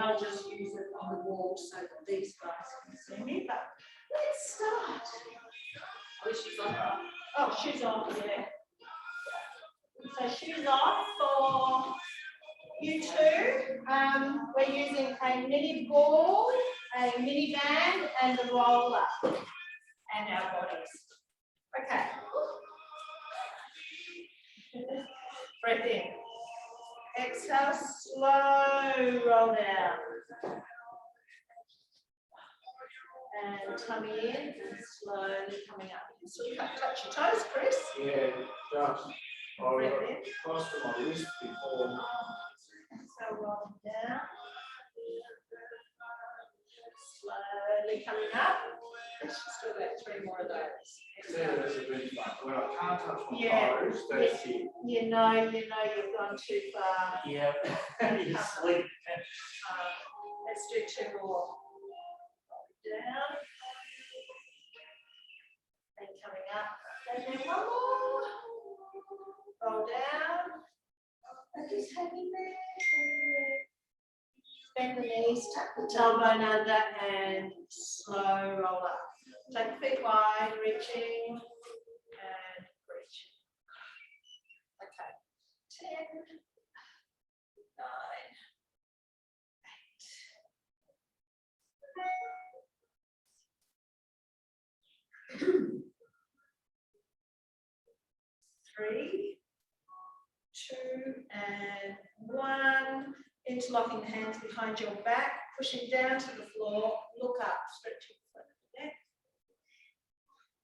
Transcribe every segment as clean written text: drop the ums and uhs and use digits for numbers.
I'll just use it on the wall so that these guys can see me. But let's start. Oh, she's on. Oh, shoes off, yeah. So shoes off for you two. We're using a mini ball, a mini band, and the roller, and our bodies. Okay. Breath in. Exhale, slow roll down. And tummy in, and slowly coming up. So you can't touch your toes, Chris. Yeah, just. Breath in. Close to my wrist before. So roll down. Slowly coming up. Let's just do about 3 more of those. Yeah, that's a bit fun. When I can't touch my Yeah. toes, that's it. You know you've gone too far. Yeah, you sleep. Let's do 2 more. Down. And coming up. And then 1 more. Roll down. And just hanging there. Bend the knees, tuck the tailbone under, and slow roll up. Take the feet wide, reaching, and reaching. Okay. 10, 9, 8. 3, 2, and 1. Interlocking the hands behind your back, pushing down to the floor, look up, stretching the front of the neck,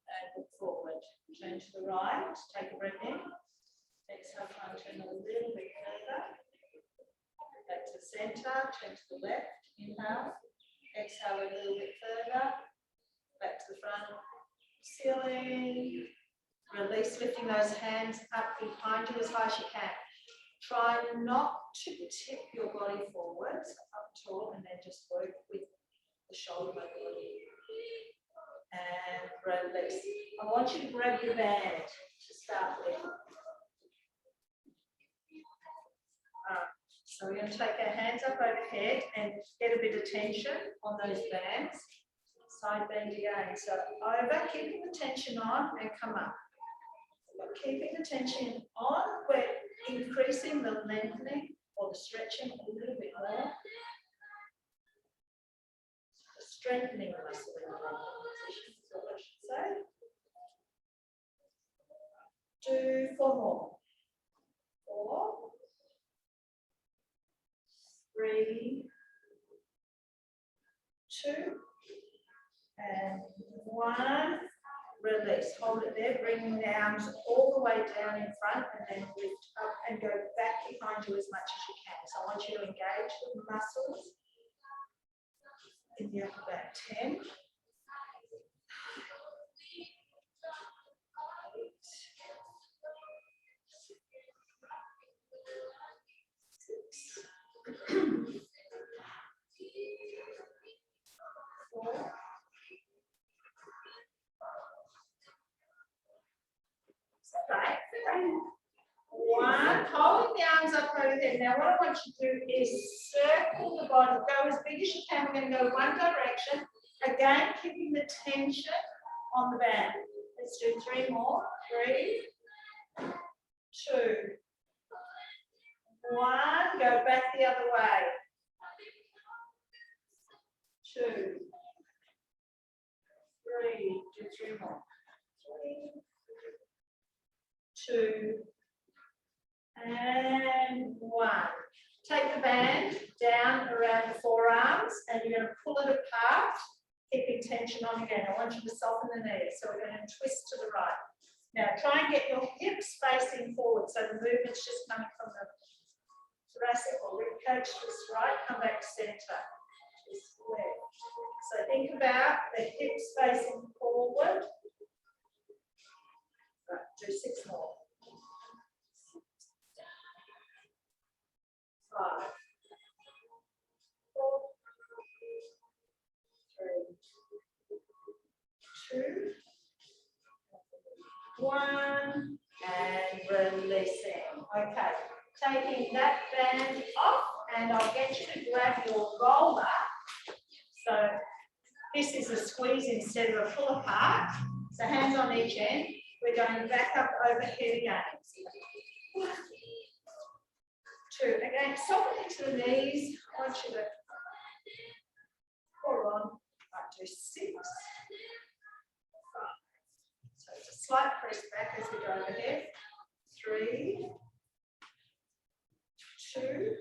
and look forward. Turn to the right, take a breath in. Exhale, try and turn a little bit further. Back to the centre, turn to the left, inhale. Exhale a little bit further. Back to the front, ceiling. Release, lifting those hands up behind you as high as you can. Try not to tip your body forwards up tall, and then just work with the shoulder mobility. And release. I want you to grab your band to start with. So we're going to take our hands up overhead and get a bit of tension on those bands. Side bend again. So over, keeping the tension on, and come up. But keeping the tension on, we're increasing the lengthening or the stretching a little bit more. Strengthening the muscle in the lengthening position is what I should say. Do 4 more. 4, 3, 2, and 1. Release. Hold it there, bringing the arms all the way down in front, and then lift up and go back behind you as much as you can. So I want you to engage the muscles in the upper back. 10. 8. 6. 4. 1. Holding the arms up over there. Now, what I want you to do is circle the body. Go as big as you can. We're going to go one direction. Again, keeping the tension on the band. Let's do 3 more. 3, 2, 1. Go back the other way. 2, 3. Do 3 more. 3, 2, and 1. Take the band down around the forearms, and you're going to pull it apart, keeping tension on again. I want you to soften the knees. So we're going to twist to the right. Now try and get your hips facing forward, so the movement's just coming from the thoracic or rib cage. Twist right, come back center. Twist left. So think about the hips facing forward. Right, do 6 more. 5, 4, 3, 2, 1, and releasing. Okay, taking that band off and I'll get you to grab your roller. So this is a squeeze instead of a pull apart. So hands on each end. We're going back up overhead again. 2. Again, soften into the knees. I want you to pull on up to 6. 5. So it's a slight press back as we go overhead. 3, 2,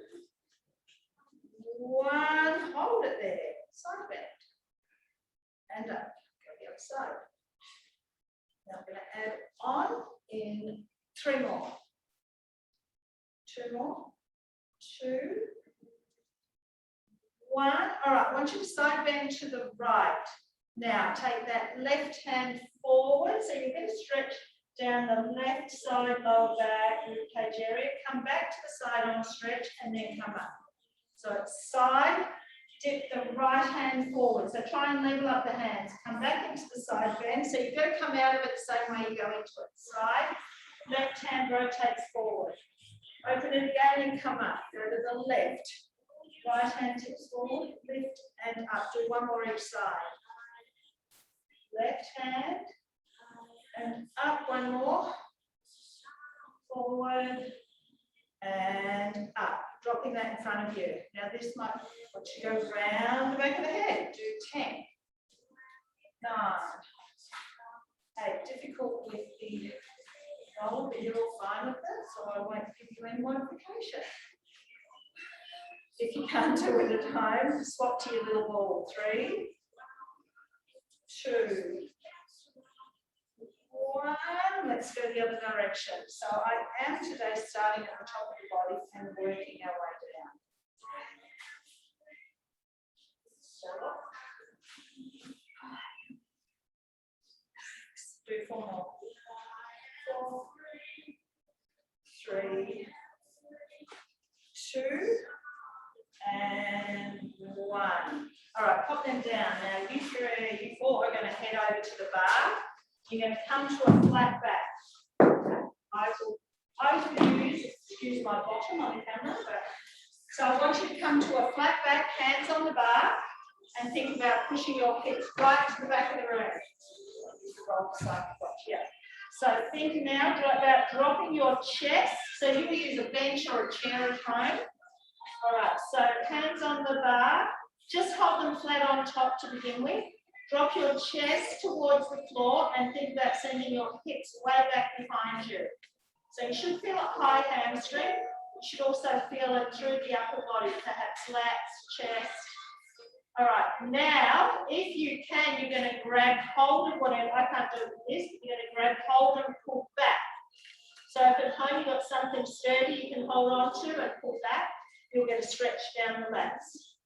1. Hold it there. Side bend. And up. Go the other side. Now I'm going to add on in 3 more. 2 more. 2, 1. All right, I want you to side bend to the right. Now take that left hand forward. So you're going to stretch down the left side, lower back, rib cage area. Come back to the side arm stretch and then come up. So it's side, dip the right hand forward. So try and level up the hands. Come back into the side bend. So you've got to come out of it the same way you go into it. Side, left hand rotates forward. Open it again and come up. Go to the left. Right hand tips forward, lift and up. Do 1 more each side. Left hand and up. 1 more. Forward and up. Dropping that in front of you. Now this might want you to go round the back of the head. Do 10. 9. 8. Difficult with the roll, but you're all fine with it, so I won't give you any modification. If you can't do it at home, swap to your little ball. 3, 2, 1. Let's go the other direction. So I am today starting at the top of the body and working our way down. So, do 4 more. 4, 3, 2, and 1. All right, pop them down. Now you 3, you 4 are going to head over to the bar. You're going to come to a flat back. I will use, excuse my bottom on the camera, but so I want you to come to a flat back, hands on the bar, and think about pushing your hips right to the back of the room. Yeah. So think now about dropping your chest. So you will use a bench or a chair at home. All right, so hands on the bar. Just hold them flat on top to begin with. Drop your chest towards the floor and think about sending your hips way back behind you. So you should feel a high hamstring. You should also feel it through the upper body, perhaps lats, chest. All right, now, if you can, you're going to grab hold of whatever. I can't do it with this, but you're going to grab hold and pull back. So if at home you've got something sturdy you can hold on to and pull back, you'll get a stretch down the lats.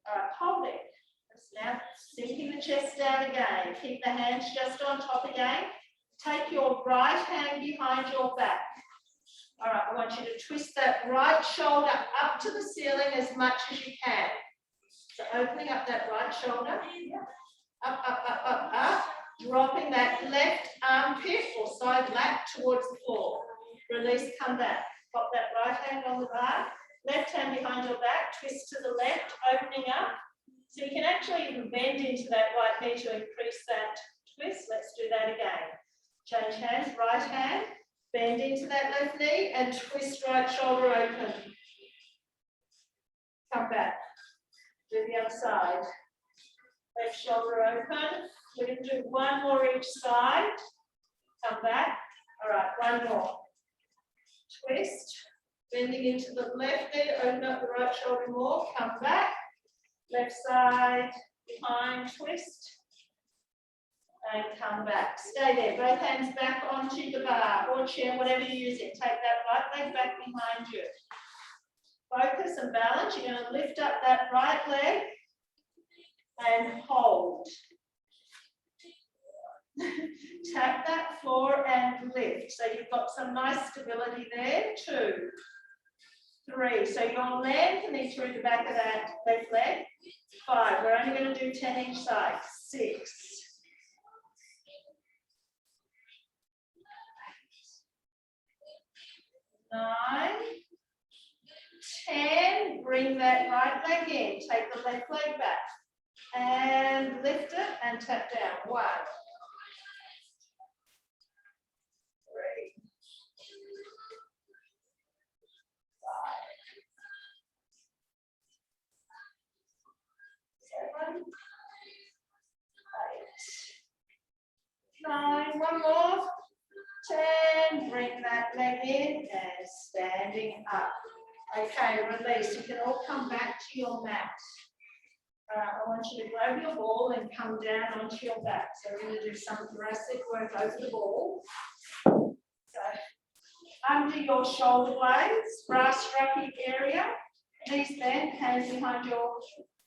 All right, hold it. Now, sinking the chest down again. Keep the hands just on top again. Take your right hand behind your back. All right, I want you to twist that right shoulder up to the ceiling as much as you can. So opening up that right shoulder. Up, up, up, up, up. Dropping that left armpit or side lat towards the floor. Release, come back. Pop that right hand on the bar. Left hand behind your back. Twist to the left, opening up. So you can actually even bend into that right knee to increase that twist. Let's do that again. Change hands, right hand, bend into that left knee and twist right shoulder open. Come back. Do the other side. Left shoulder open. We're going to do 1 more each side. Come back. All right, 1 more. Twist. Bending into the left knee, open up the right shoulder more. Come back. Left side, behind, twist, and come back. Stay there, both hands back onto the bar or chair, whatever you're using. Take that right leg back behind you. Focus and balance. You're going to lift up that right leg and hold. Tap that floor and lift. So you've got some nice stability there. 2, 3. So you're lengthening through the back of that left leg. 5. We're only going to do 10 each side. 6. 9. 10, bring that right leg in, take the left leg back and lift it and tap down. 1, 3, 5, 7, 8, 9, one more, 10, bring that leg in and standing up. Okay, release. You can all come back to your mat. I want you to grab your ball and come down onto your back. So we're going to do some thoracic work over the ball. So under your shoulder blades, brass strucky area, knees bent, hands behind your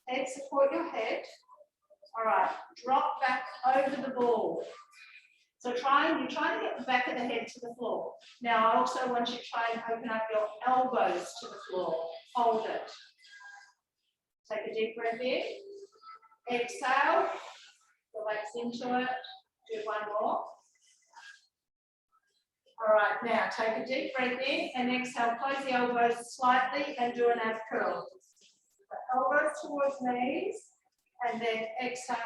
head, support your head. All right, drop back over the ball. So you're trying to get the back of the head to the floor. Now I also want you to try and open up your elbows to the floor. Hold it. Take a deep breath in. Exhale. Relax into it. Do one more. All right, now take a deep breath in and exhale. Close the elbows slightly and do an ab curl. Elbows towards knees. And then exhale,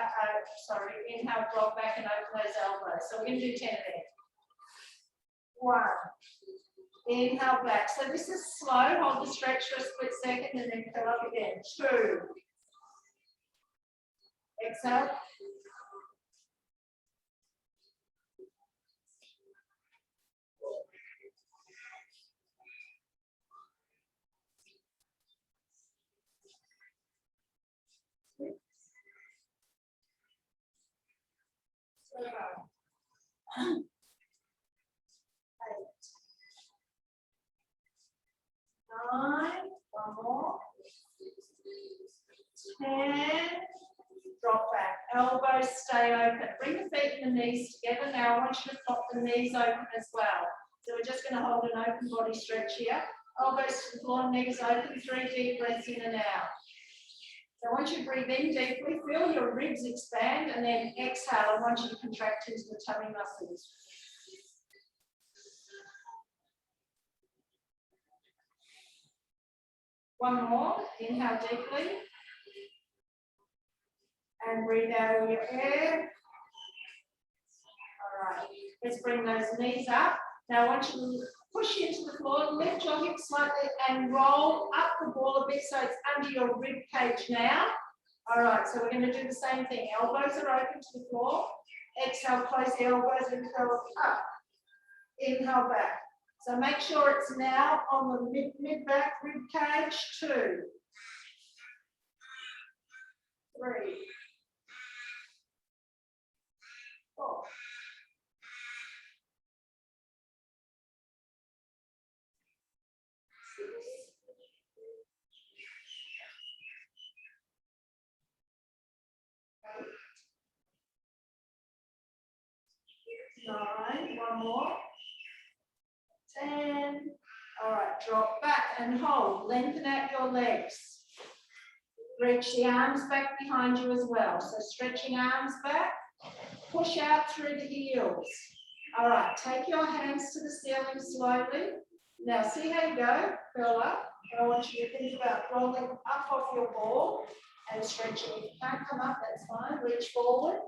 inhale, drop back and open those elbows. So we're going to do 10 of them. 1. Inhale back. So this is slow. Hold the stretch for a split second and then curl up again. 2. Exhale. 7, 8, 9, one more, 10, drop back, elbows stay open, bring the feet and the knees together. Now I want you to pop the knees open as well. So we're just going to hold an open body stretch here, elbows to the floor, knees open, 3 deep breaths in and out. So I want you to breathe in deeply, feel your ribs expand, and then exhale. I want you to contract into the tummy muscles. One more, inhale deeply. And breathe out all your air. All right, let's bring those knees up. Now I want you to push into the floor, lift your hips slightly and roll up the ball a bit so it's under your rib cage now. All right, so we're going to do the same thing. Elbows are open to the floor. Exhale, close the elbows and curl up. Inhale back. So make sure it's now on the mid-back rib cage. 2, 3, 4. 9, one more, 10. All right, drop back and hold. Lengthen out your legs. Reach the arms back behind you as well. So stretching arms back, push out through the heels. All right, take your hands to the ceiling slowly. Now see how you go, curl up. I want you to think about rolling up off your ball and stretching. If you can't come up, that's fine. Reach forward.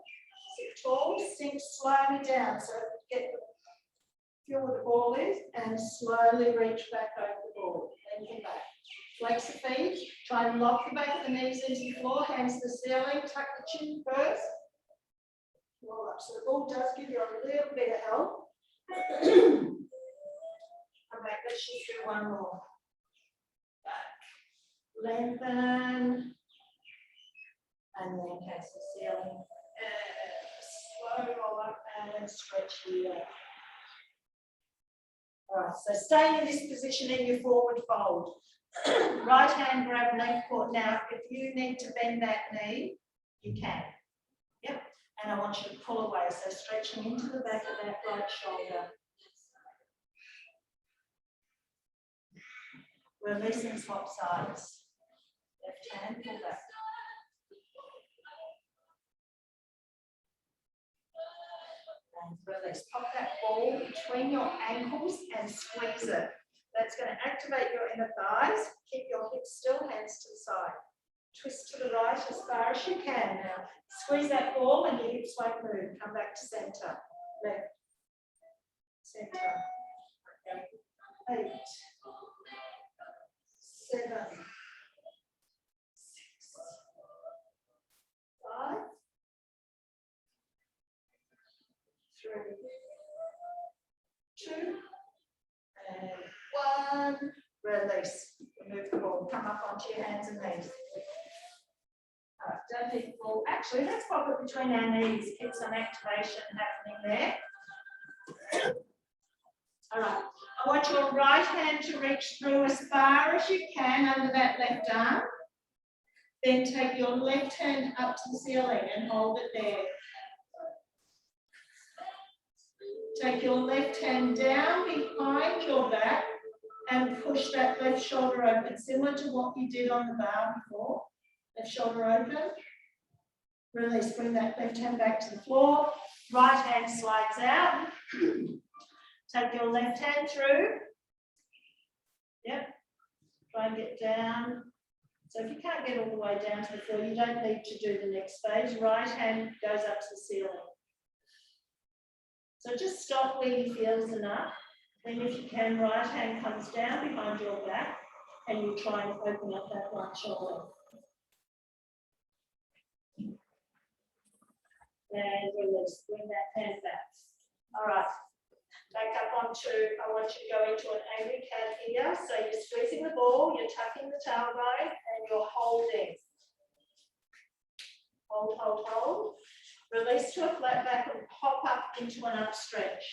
Sit tall, sink slowly down. So feel where the ball is and slowly reach back over the ball. Lengthen back. Flex the feet. Try and lock the back of the knees into the floor, hands to the ceiling. Tuck the chin first. Roll up. So the ball does give you a little bit of help. Come back. Let's just do one more. Back. Lengthen. And then hands to the ceiling. Slow roll up and stretch here. All right, so stay in this position in your forward fold. Right hand grab neck cord. Now, if you need to bend that knee, you can. Yep. And I want you to pull away. So stretching into the back of that right shoulder. Release and swap sides. Left hand, pull back. And release. Pop that ball between your ankles and squeeze it. That's going to activate your inner thighs. Keep your hips still, hands to the side. Twist to the right as far as you can now. Squeeze that ball and your hips won't move. Come back to center. Left. Center. Okay. 8, 7, 6, 5, 3, 2, and 1. Release. Remove the ball. Come up onto your hands and knees. Don't need the ball. Actually, let's pop it between our knees. Get some activation happening there. All right. I want your right hand to reach through as far as you can under that left arm. Then take your left hand up to the ceiling and hold it there. Take your left hand down behind your back and push that left shoulder open, similar to what you did on the bar before. Left shoulder open. Release, bring that left hand back to the floor. Right hand slides out. Take your left hand through. Yep. Try and get down. So if you can't get all the way down to the floor, you don't need to do the next phase. Right hand goes up to the ceiling. So just stop where you feel is enough. Then if you can, right hand comes down behind your back and you try and open up that right shoulder. And release, bring that hand back. All right, back up onto, I want you to go into an angry cat here. So you're squeezing the ball, you're tucking the tailbone, and you're holding. Hold, hold, hold. Release to a flat back and pop up into an up stretch.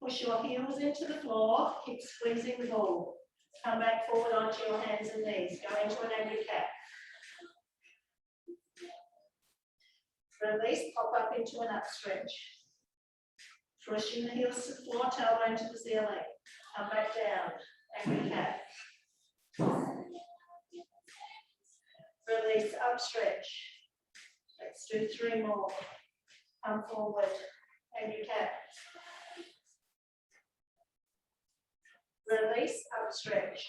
Push your heels into the floor, keep squeezing the ball. Come back forward onto your hands and knees. Go into an angry cat. Release, pop up into an up stretch. Pushing the heels to the floor, tailbone to the ceiling. Come back down, angry cat. Release, up stretch. Let's do 3 more. Come forward, angry cat. Release, up stretch.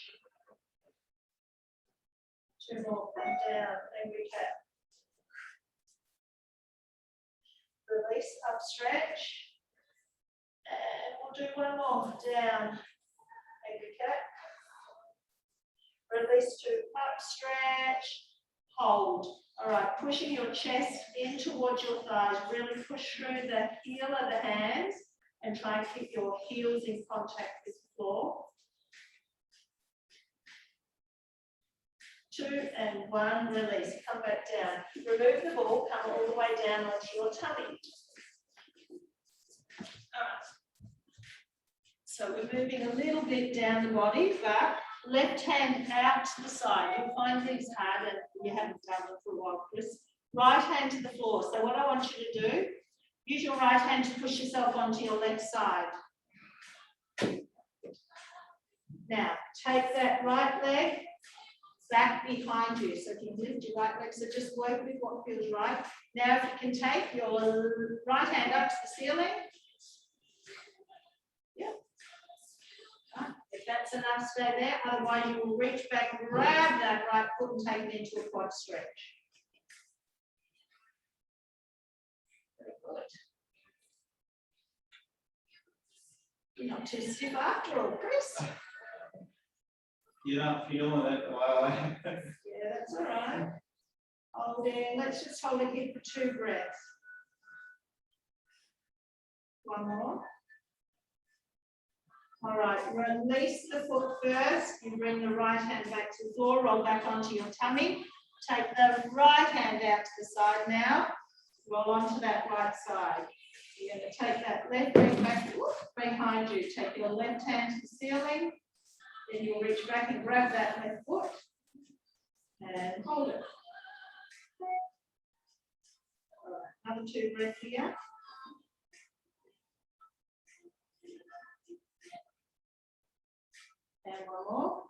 2 more, come down, angry cat. Release, up stretch. And we'll do 1 more, down, angry cat. Release to up stretch, hold. All right, pushing your chest in towards your thighs. Really push through the heel of the hands and try and keep your heels in contact with the floor. 2 and 1, release. Come back down. Remove the ball, come all the way down onto your tummy. All right. So we're moving a little bit down the body, but left hand out to the side. You'll find these hard and you haven't done them for a while, Chris. Right hand to the floor. So what I want you to do, use your right hand to push yourself onto your left side. Now, take that right leg back behind you. So if you lift your right leg, so just work with what feels right. Now, if you can take your right hand up to the ceiling. Yep. If that's enough, stay there. Otherwise, you will reach back, grab that right foot and take it into a quad stretch. Very good. You're not too stiff after all, Chris. You're not feeling it while Yeah, that's all right. Holding. Let's just hold it here for 2 breaths. 1 more. All right, release the foot first. You bring the right hand back to the floor, roll back onto your tummy. Take the right hand out to the side now. Roll onto that right side. You're going to take that left leg back behind you. Take your left hand to the ceiling. Then you'll reach back and grab that left foot. And hold it. All right, another 2 breaths here. And 1 more.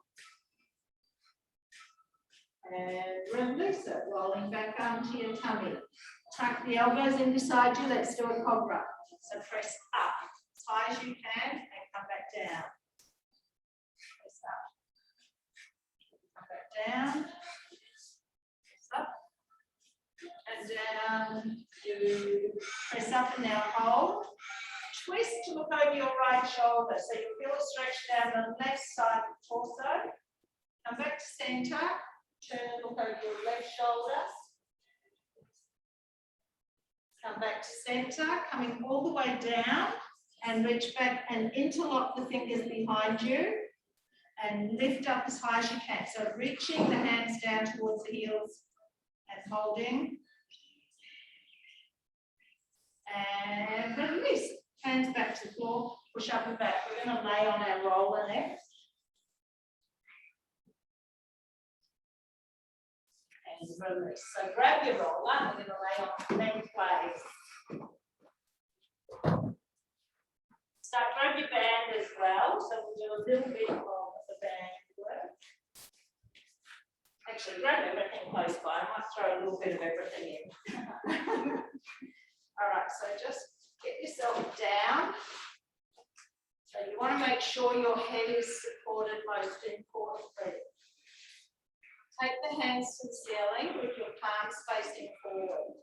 And release it, rolling back onto your tummy. Tuck the elbows in beside you. Let's do a cobra. So press up as high as you can and come back down. down, up, and down, you press up and now hold. Twist to look over your right shoulder, so you feel a stretch down the left side of the torso. Come back to center, turn and look over your left shoulder. Come back to center, coming all the way down and reach back and interlock the fingers behind you and lift up as high as you can. So reaching the hands down towards the heels and holding. And release. Hands back to the floor, push up and back. We're going to lay on our roller next. And release. So grab your roller, we're going to lay on lengthways. Start, grab your band as well. So we'll do a little bit of the band work. Actually, grab everything close by. I might throw a little bit of everything in. All right, so just get yourself down. So you want to make sure your head is supported most importantly. Take the hands to the ceiling with your palms facing forward.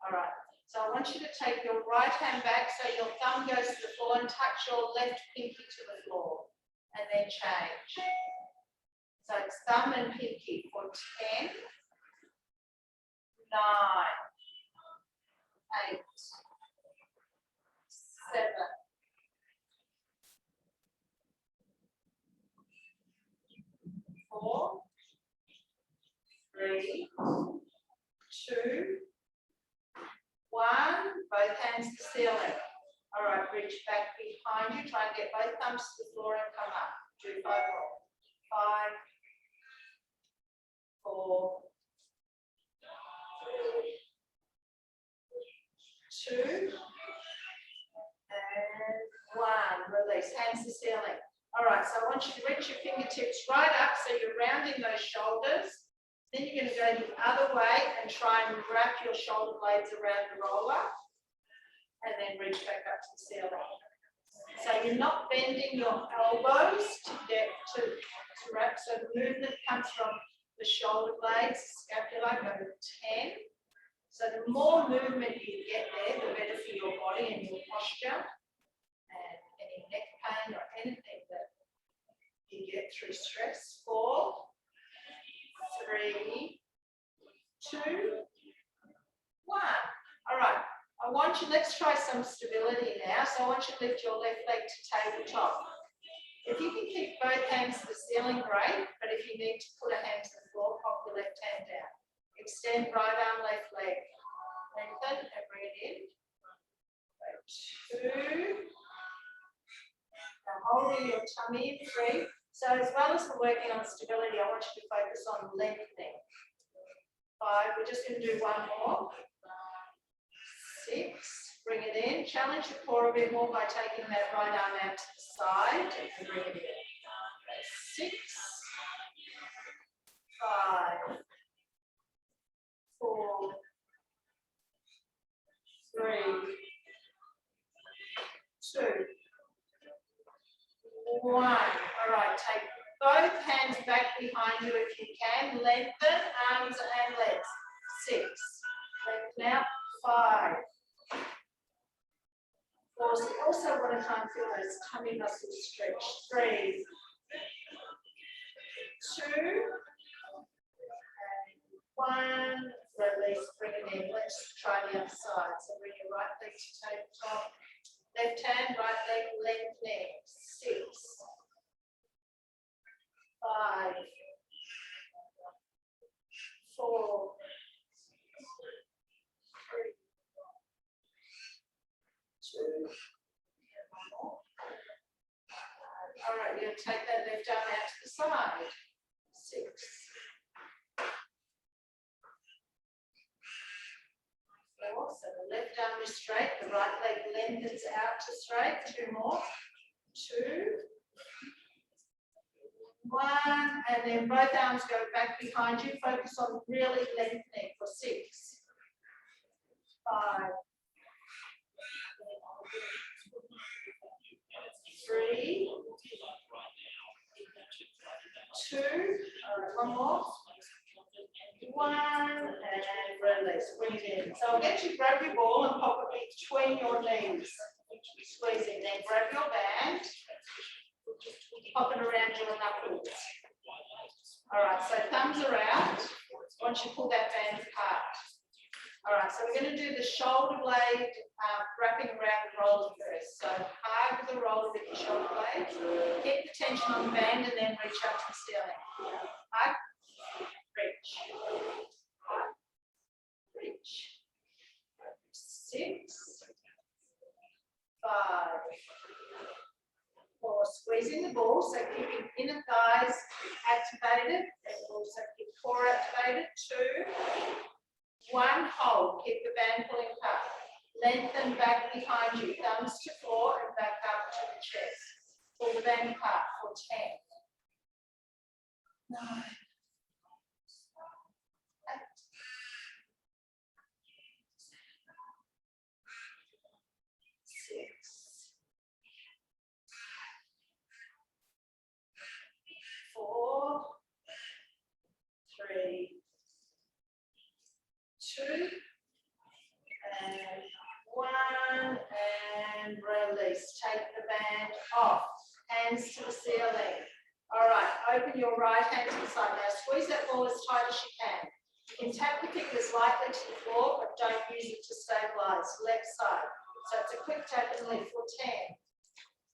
All right, so I want you to take your right hand back so your thumb goes to the floor and touch your left pinky to the floor and then change. So it's thumb and pinky for 10, 9, 8, 7, 4, 3, 2, 1. Both hands to the ceiling. All right, reach back behind you. Try and get both thumbs to the floor and come up. Do 5 more. 5, 4, 2, and 1. Release. Hands to the ceiling. All right, so I want you to reach your fingertips right up so you're rounding those shoulders. Then you're going to go the other way and try and wrap your shoulder blades around the roller and then reach back up to the ceiling. So you're not bending your elbows to get to wrap. So the movement comes from the shoulder blades, scapula, go to 10. So the more movement you get there, the better for your body and your posture and any neck pain or anything that you get through stress. 4, 3, 2, 1. All right. I want you, let's try some stability now. So I want you to lift your left leg to tabletop. If you can keep both hands to the ceiling, great. But if you need to put a hand to the floor, pop your left hand down. Extend right arm, left leg. Lengthen and bring it in. 2. Now holding your tummy in 3. So as well as we're working on stability, I want you to focus on lengthening. 5. We're just going to do 1 more. 6. Bring it in. Challenge the core a bit more by taking that right arm out to the side and bring it in. 6, 5, 4, 3, 2, 1. All right, take both hands back behind you if you can. Lengthen arms and legs. 6. Lengthen out. 5. 4. So you also want to try and feel those tummy muscles stretch. 3, 2, and 1. Release, bring it in. Let's try the other side. So bring your right leg to tabletop. Left hand, right leg lengthening. 6, 5, 4, 3, 2. All right, you're going to take that left arm out to the side. 6. 4. So the left arm is straight, the right leg lengthens out to straight. 2 more. 2, 1, and then both arms go back behind you. Focus on really lengthening for 6, 5, 3, 2, one more. 1 and release, bring it in. So I'll get you to grab your ball and pop it between your knees. Squeeze in, then grab your band, pop it around your knuckles. All right, so thumbs are out once you pull that band apart. All right, so we're going to do the shoulder blade wrapping around the roller first. So hard with the roller with your shoulder blade. Get the tension on the band and then reach up to the ceiling. Hug, reach. Hug, reach. 6, 5, 4. Squeezing the ball, so keeping inner thighs activated and also keep core activated. 2, 1, hold, keep the band pulling apart. Lengthen back behind you, thumbs to floor and back up to the chest. Pull the band apart for 10, 9, 8, 6, 4, 3, 2, and 1, and release. Take the band off. Hands to the ceiling. All right, open your right hand to the side. Now squeeze that ball as tight as you can. You can tap the fingers lightly to the floor, but don't use it to stabilize. Left side. So it's a quick tap and lift for 10,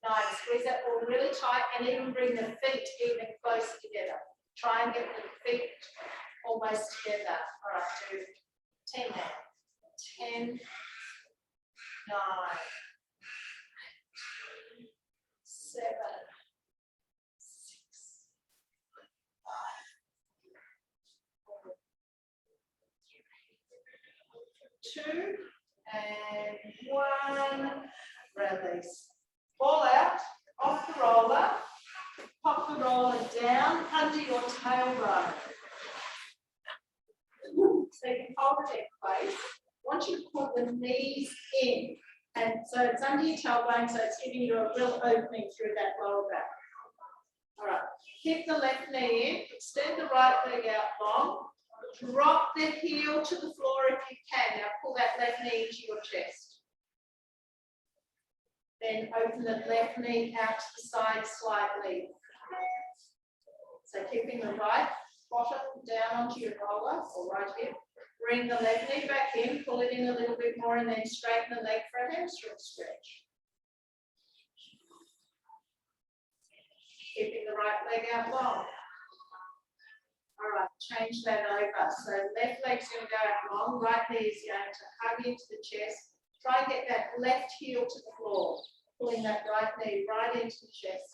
9. Squeeze that ball really tight and even bring the feet even closer together. Try and get the feet almost together. All right, do 10 now. 10, 9, 7, 6, 5, 4, 3, 2, and 1. Release. Ball out, off the roller. Pop the roller down under your tailbone. So you can hold it in place. I want you to put the knees in. And so it's under your tailbone, so it's giving you a real opening through that lower back. All right. Keep the left knee in. Extend the right leg out long. Drop the heel to the floor if you can. Now pull that left knee into your chest. Then open the left knee out to the side slightly. So keeping the right bottom down onto your roller or right hip. Bring the left knee back in, pull it in a little bit more, and then straighten the leg for a hamstring stretch. Keeping the right leg out long. All right, change that over. So left leg's going to go out long, right knee is going to hug into the chest. Try and get that left heel to the floor, pulling that right knee right into the chest.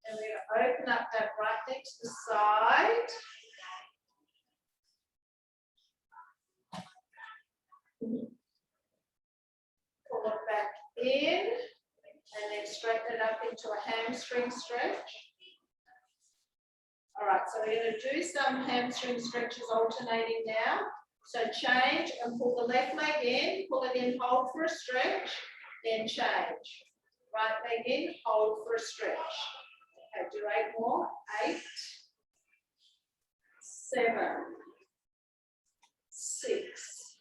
And we're going to open up that right leg to the side. Pull it back in and then straighten it up into a hamstring stretch. All right, so we're going to do some hamstring stretches alternating now. So change and pull the left leg in, pull it in, hold for a stretch, then change. Right leg in, hold for a stretch. Okay, do 8 more. 8, 7, 6,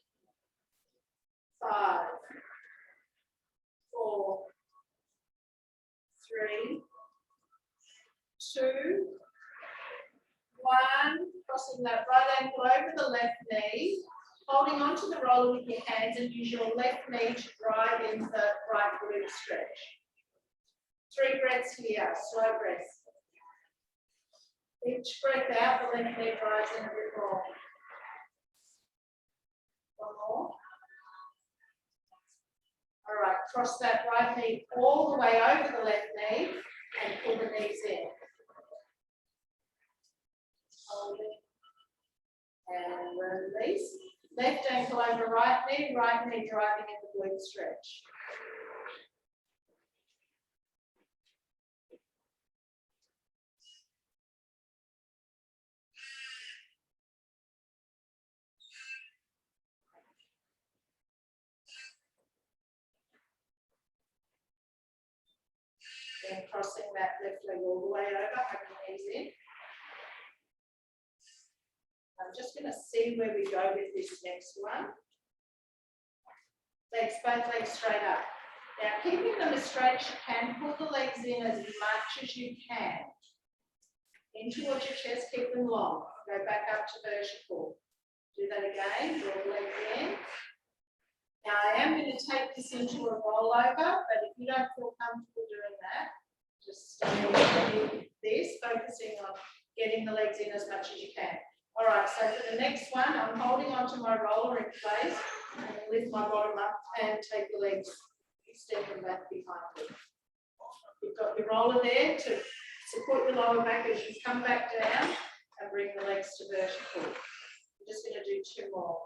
5, 4, 3, 2, 1. Crossing that right ankle over the left knee, holding onto the roller with your hands and use your left knee to drive in the right glute stretch. 3 breaths here, slow breaths. Each breath out, the left knee drives in a bit more. 1 more. All right, cross that right knee all the way over the left knee and pull the knees in. Hold it. And release. Left ankle over right knee driving in the glute stretch. Then crossing that left leg all the way over, have your knees in. I'm just going to see where we go with this next one. Legs, both legs straight up. Now, keeping them as straight as you can, pull the legs in as much as you can. In towards your chest, keep them long. Go back up to vertical. Do that again, draw the legs in. Now, I am going to take this into a rollover, but if you don't feel comfortable doing that, just stay with this, focusing on getting the legs in as much as you can. All right, so for the next one, I'm holding onto my roller in place and lift my bottom up and take the legs, extend them back behind me. You've got your roller there to support your lower back as you come back down and bring the legs to vertical. I'm just going to do 2 more.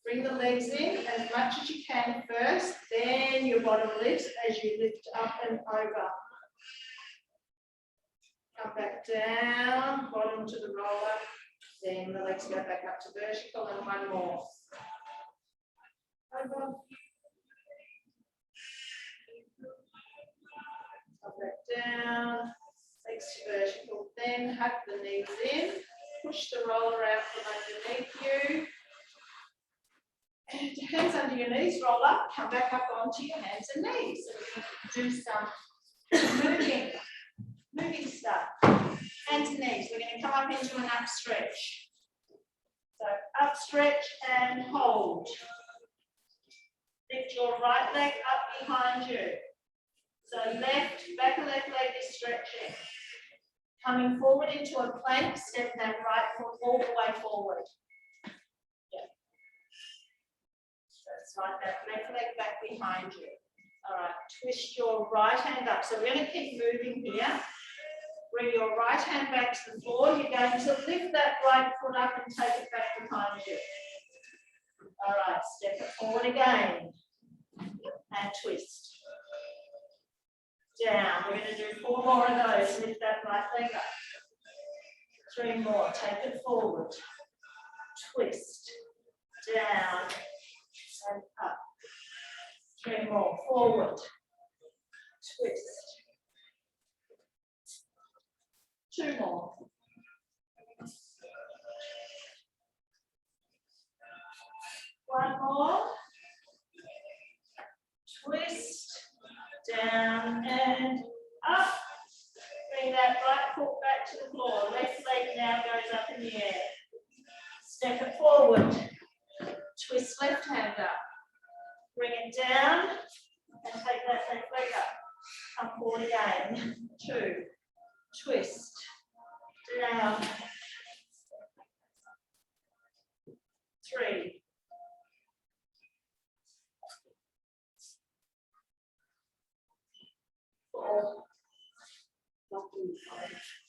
Bring the legs in as much as you can first, then your bottom lifts as you lift up and over. Come back down, bottom to the roller. Then the legs go back up to vertical and 1 more. Over. Come back down, legs to vertical. Then hug the knees in, push the roller out from underneath you. And hands under your knees, roll up, come back up onto your hands and knees. So we're going to do some moving stuff. Hands and knees. We're going to come up into an up stretch. So up stretch and hold. Lift your right leg up behind you. So back of left leg is stretching. Coming forward into a plank, step that right foot all the way forward. Yeah. So it's like that left leg back behind you. All right, twist your right hand up. So we're going to keep moving here. Bring your right hand back to the floor. You're going to lift that right foot up and take it back behind you. All right, step it forward again. And twist. Down. We're going to do 4 more of those. Lift that right leg up. 3 more. Take it forward. Twist. Down. And up. 3 more. Forward. Twist. 2 more. 1 more. Twist. Down and up. Bring that right foot back to the floor. Left leg now goes up in the air. Step it forward. Twist left hand up. Bring it down and take that left leg up. Come forward again. 2. Twist. Down. 3. 4.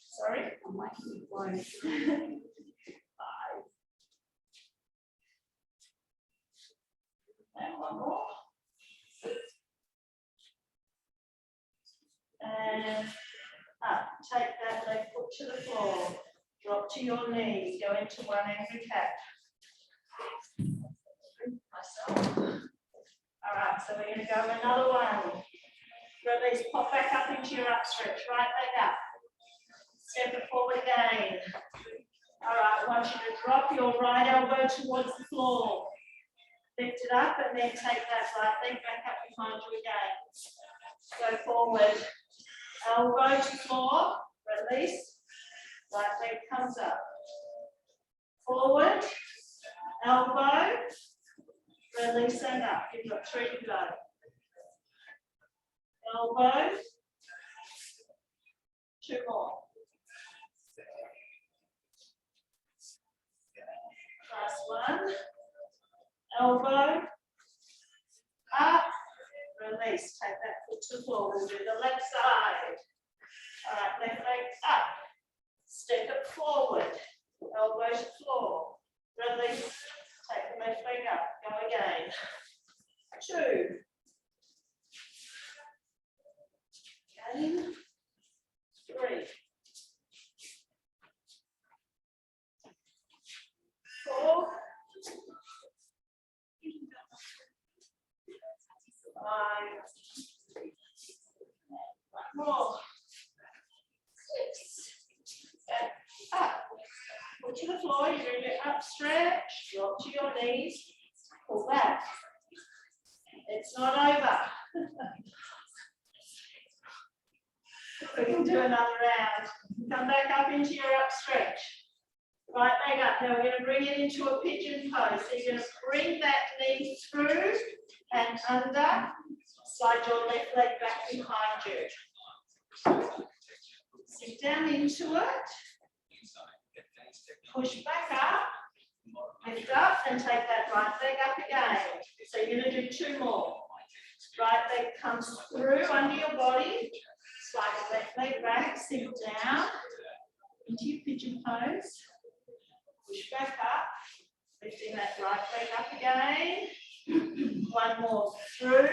Sorry? I'm liking 1. 5. And 1 more. And up. Take that leg foot to the floor. Drop to your knees. Go into 1 angry cat. Myself. All right, so we're going to go another one. Release, pop back up into your up stretch. Right leg up. Step it forward again. All right, I want you to drop your right elbow towards the floor. Lift it up and then take that right leg back up behind you again. Go forward. Elbow to floor. Release. Right leg comes up. Forward. Elbow. Release and up. You've got 3 to go. Elbow. 2 more. Last one. Elbow. Up. Release. Take that foot to the floor. We'll do the left side. All right, left leg up. Step it forward. Elbow to floor. Release. Take the left leg up. Go again. 2. Again. 3. 4. 5. 1 more. to the floor, you're going to up stretch, drop to your knees, pull back. It's not over. We can do another round. Come back up into your up stretch. Right leg up. Now we're going to bring it into a pigeon pose. So you're going to bring that knee through and under. Slide your left leg back behind you. Sit down into it. Push back up. Lift up and take that right leg up again. So you're going to do two more. Right leg comes through under your body. Slide the left leg back, sink down into your pigeon pose. Push back up, lifting that right leg up again. One more through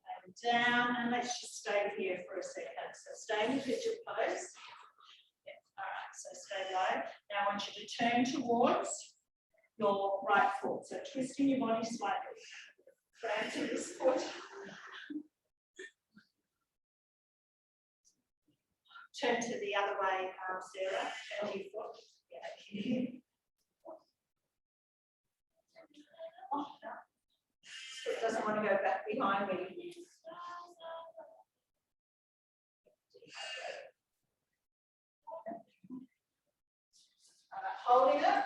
and down, and let's just stay here for a second. So stay in the pigeon pose. Yeah. All right, so stay low. Now I want you to turn towards your right foot. So twisting your body slightly. Grab to this foot. Turn to the other way, Sarah. Turn to your foot. Yeah. Oh, no. It doesn't want to go back behind me. Holding it.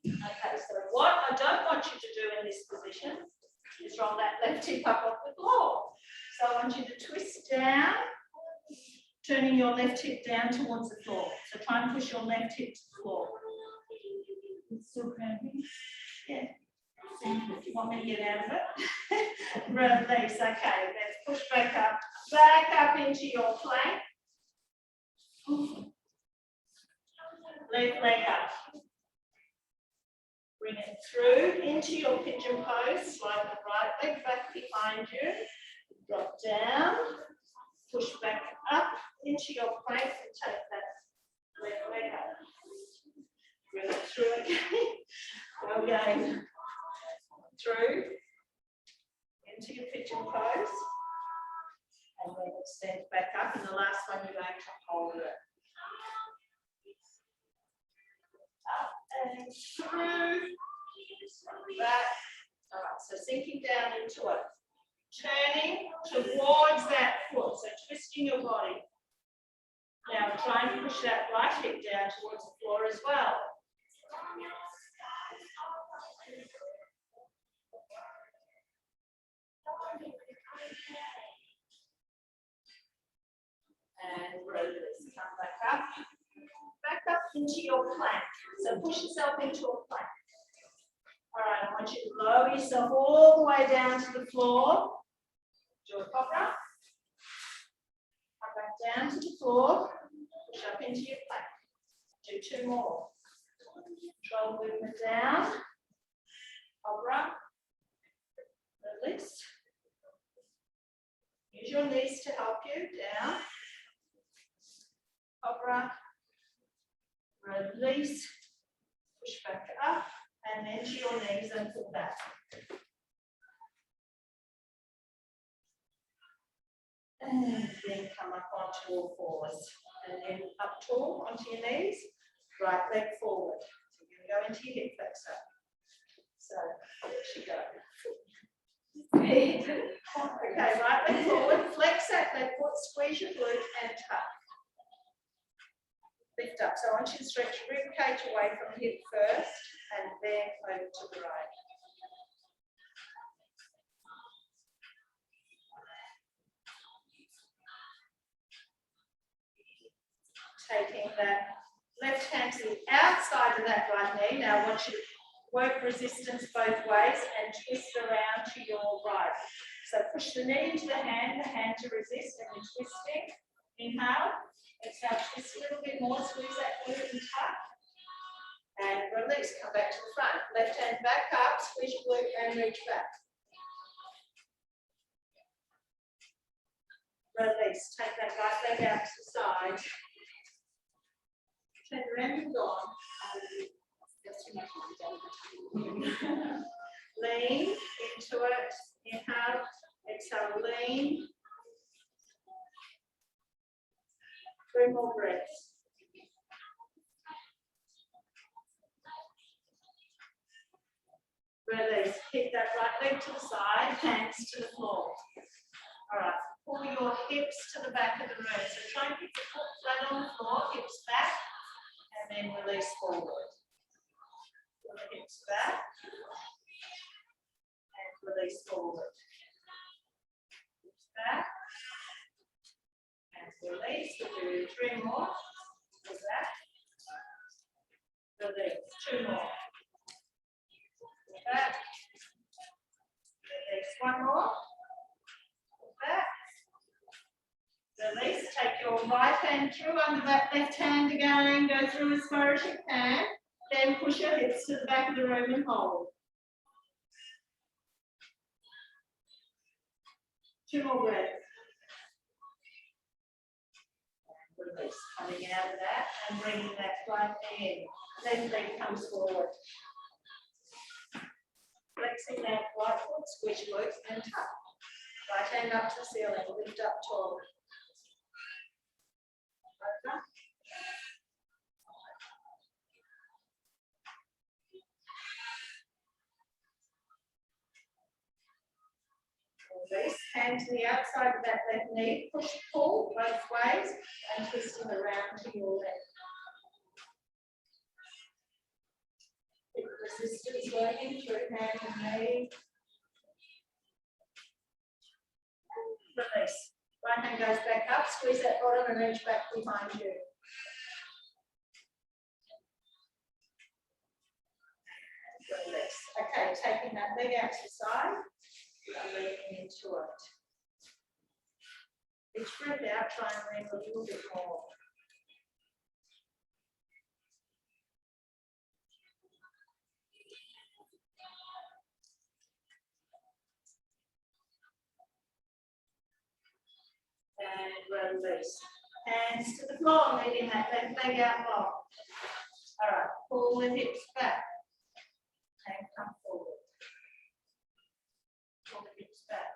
Okay, so what I don't want you to do in this position is roll that left hip up off the floor. So I want you to twist down, turning your left hip down towards the floor. So try and push your left hip to the floor. It's still cramping? Yeah. If you want me to get out of it. Release. Okay, let's push back up into your plank. Left leg up. Bring it through into your pigeon pose. Slide the right leg back behind you. Drop down. Push back up into your plank and take that left leg up. Bring it through again. Go again. Through. Into your pigeon pose. And then extend back up. And the last one you're going to hold it. Up and through, back. All right, so sinking down into it. Turning towards that foot, so twisting your body. Now try and push that right hip down towards the floor as well. And release, come back up into your plank. So push yourself into a plank. All right, I want you to lower yourself all the way down to the floor. Do a cobra. Come back down to the floor. Push up into your plank. Do two more. Control movement down. Cobra. Release. Use your knees to help you. Down. Cobra. Release. Push back up. And then to your knees and pull back. And then come up onto all fours. And then up tall onto your knees. Right leg forward. So you're going to go into your hip flexor. So there you go. Okay, right leg forward. Flex that leg foot. Squeeze your glute and tuck. Lift up. So I want you to stretch rib cage away from the hip first and then over to the right. Taking that left hand to the outside of that right knee. Now I want you to work resistance both ways and twist around to your right. So push the knee into the hand to resist, and you're twisting. Inhale. Exhale, twist a little bit more, squeeze that glute and tuck. And release, come back to the front. Left hand back up, squeeze your glute and reach back. Release, take that right leg out to the side. Turn around and gone. Lean into it. Inhale, exhale, lean. 3 more breaths. Release. Keep that right leg to the side, hands to the floor. All right. Pull your hips to the back of the room. So try and keep the foot flat on the floor, hips back, and then release forward. Pull the hips back and release forward. Hips back and release. We'll do 3 more. Pull back. Release. 2 more. Pull back. Release. 1 more. Pull back. Release, take your right hand through under that left hand again, go through as far as you can, then push your hips to the back of the room and hold. 2 more breaths. And release, coming out of that and bringing that right leg in. Left leg comes forward. Flexing that right foot, squish glutes and tuck. Right hand up to the ceiling, lift up tall. Release, hand to the outside of that left knee, push, pull both ways and twisting around to your left. Keep resistance working through hand and knee. Release. Right hand goes back up, squeeze that bottom and reach back behind you. Release. Okay, taking that leg out to the side and leaning into it. Each breath out, try and lean a little bit more. And release. Hands to the floor, leading that left leg out long. All right, pull the hips back and come forward. Pull the hips back.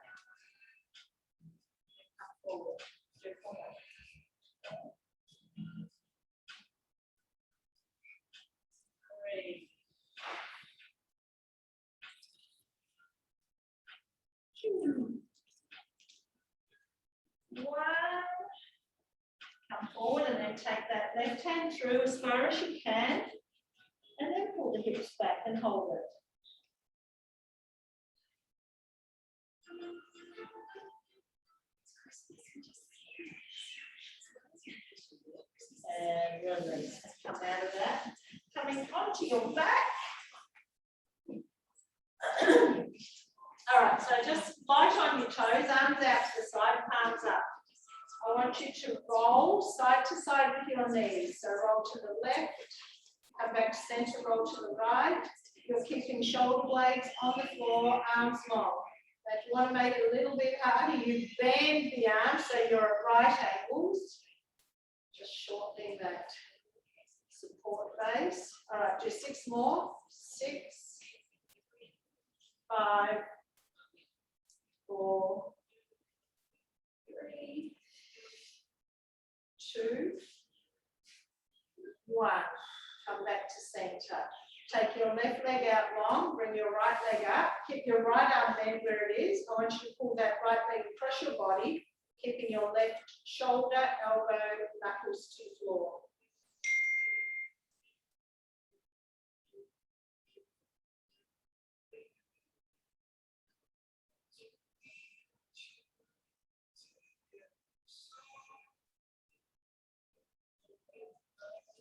Come forward. Do 4 more. 3. 2. 1. Come forward and then take that left hand through as far as you can and then pull the hips back and hold it. And release. Come out of that. Coming onto your back. All right, so just light on your toes, arms out to the side, palms up. I want you to roll side to side with your knees. So roll to the left, come back to center, roll to the right. You're keeping shoulder blades on the floor, arms long. Now, if you want to make it a little bit harder, you bend the arms so you're at right angles. Just shortening that support base. All right, do 6 more. 6, 5, 4, 3, 2, 1. Come back to center. Take your left leg out long, bring your right leg up, keep your right arm bent where it is. I want you to pull that right leg across your body, keeping your left shoulder, elbow, knuckles to the floor.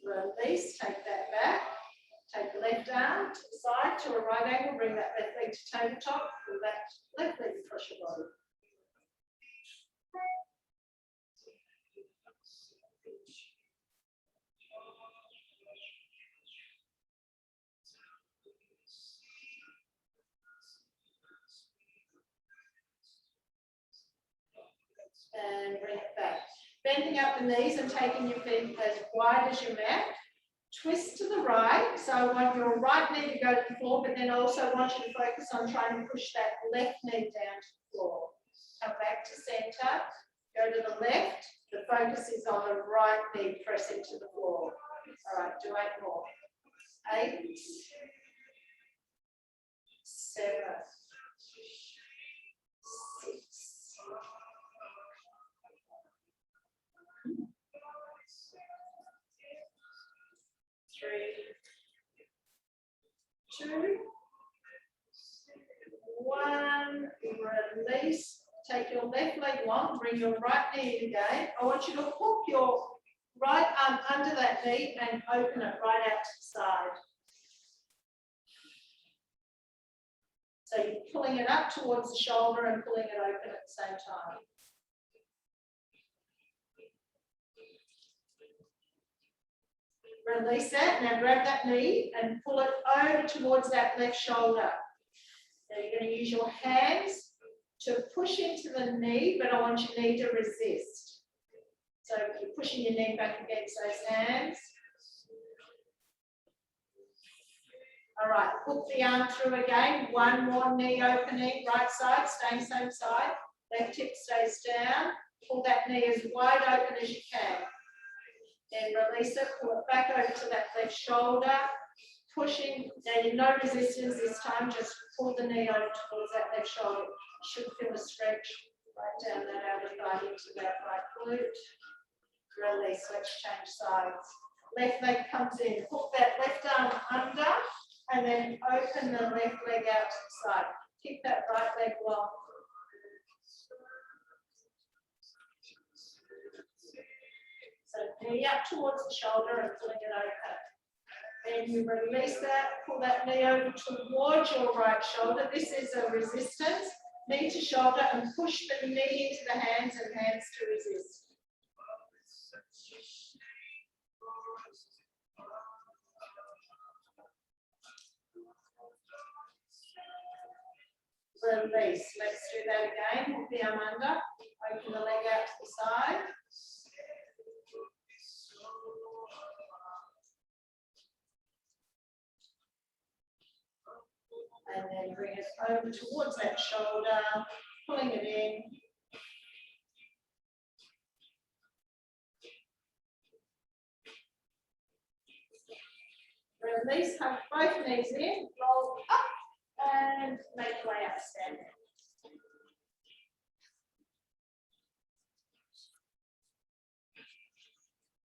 Release, take that back. Take the left arm to the side to a right angle, bring that left leg to tabletop, pull that left leg across your body. And bring it back. Bending up the knees and taking your feet as wide as your mat. Twist to the right. So I want your right knee to go to the floor, but then I also want you to focus on trying to push that left knee down to the floor. Come back to center. Go to the left. The focus is on the right knee pressing to the floor. All right, do 8 more. 8, 7, 6, 3, 2, 1, release. Take your left leg long, bring your right knee in again. I want you to hook your right arm under that knee and open it right out to the side. So you're pulling it up towards the shoulder and pulling it open at the same time. Release that. Now grab that knee and pull it over towards that left shoulder. Now you're going to use your hands to push into the knee, but I want your knee to resist. So you're pushing your knee back against those hands. All right, hook the arm through again. 1 more knee opening, right side, staying same side. Left hip stays down. Pull that knee as wide open as you can. Then release it, pull it back over to that left shoulder. Pushing, now no resistance this time, just pull the knee over towards that left shoulder. You should feel a stretch right down that outer thigh into that right glute. Release, let's change sides. Left leg comes in, hook that left arm under, and then open the left leg out to the side. Keep that right leg long. So knee up towards the shoulder and pulling it open. Then you release that, pull that knee over towards your right shoulder. This is a resistance, knee to shoulder, and push the knee into the hands and hands to resist. Release. Let's do that again. Hook the arm under, open the leg out to the side. And then bring it over towards that shoulder, pulling it in. Release, hug both knees in, roll up, and make your way up standing.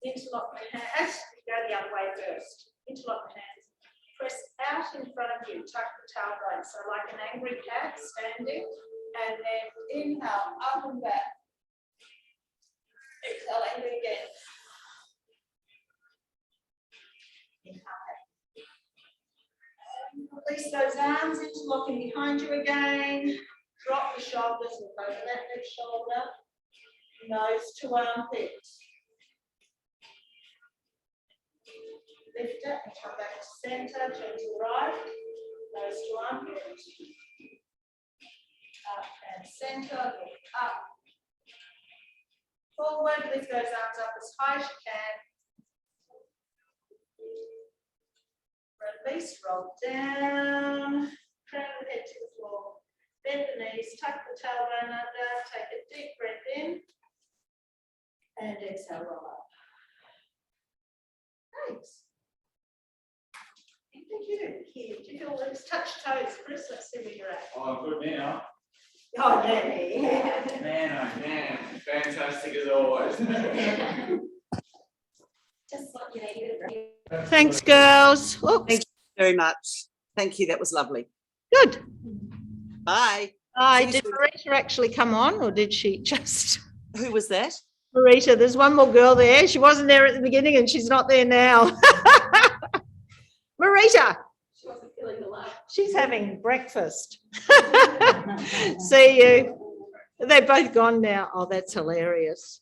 Interlock the hands, go the other way first. Interlock the hands. Press out in front of you, tuck the tailbone. So like an angry cat standing, and then inhale, up and back. Exhale, angry again. Inhale. And release those arms, interlocking behind you again. Drop the shoulders, look over that left shoulder. Nose to armpit. Lift it and come back to centre, turn to the right, nose to armpit. Up and centre, look up. Forward, lift those arms up as high as you can. Release, roll down, crown the head to the floor. Bend the knees, tuck the tailbone under, take a deep breath in, and exhale, roll up. Thanks. Thank you. Here, do you feel let's touch toes, Chris? Let's see where you're at. Oh, good now. Oh, Danny. Man, oh man, fantastic as always. Just what you needed. Thanks, girls. Oops. Thank you very much. Thank you. That was lovely. Good. Bye. Hi. See you Did soon. Marita actually come on, or did she just? Who was that? Marita, there's one more girl there. She wasn't there at the beginning, and she's not there now. Marita. She wasn't feeling the love. She's having breakfast. See you. They're both gone now. Oh, that's hilarious.